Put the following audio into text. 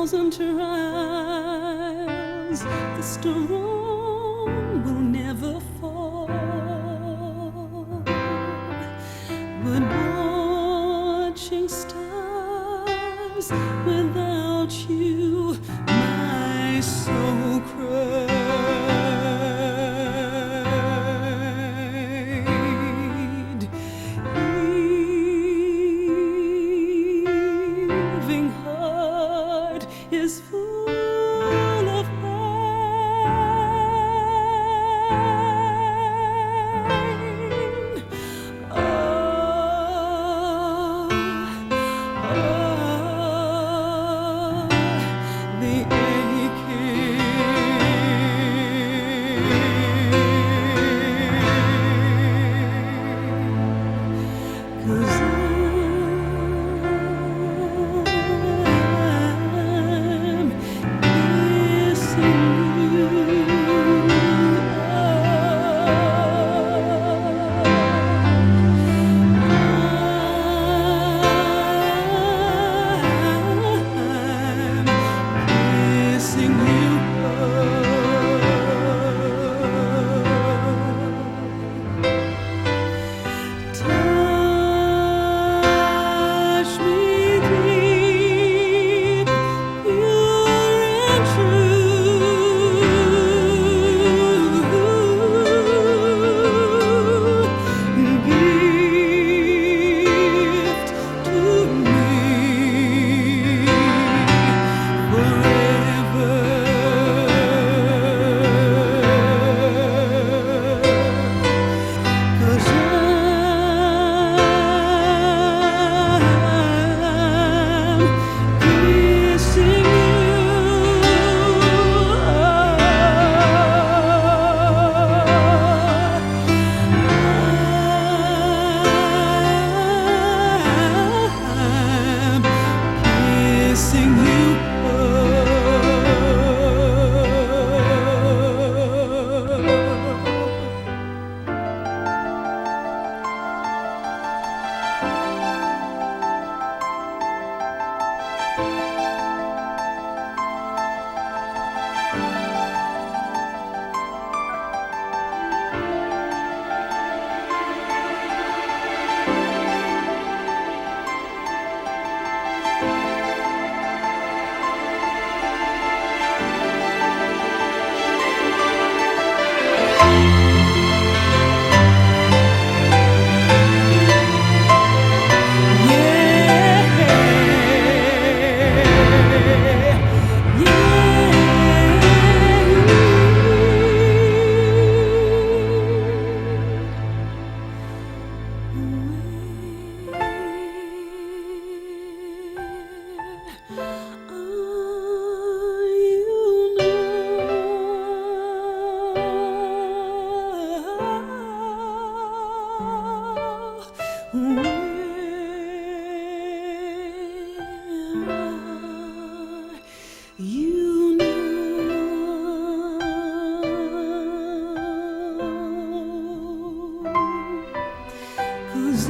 thousand trials, the stone will never fall. But watching stars without you, my soul cried. Heaving heart is full of pain. The aching, 'cause I'm missing you. Missing you. Touch me deep, pure and true. Gift to me forever. 'Cause I'm kissing you. I'm kissing you. You know, 'cause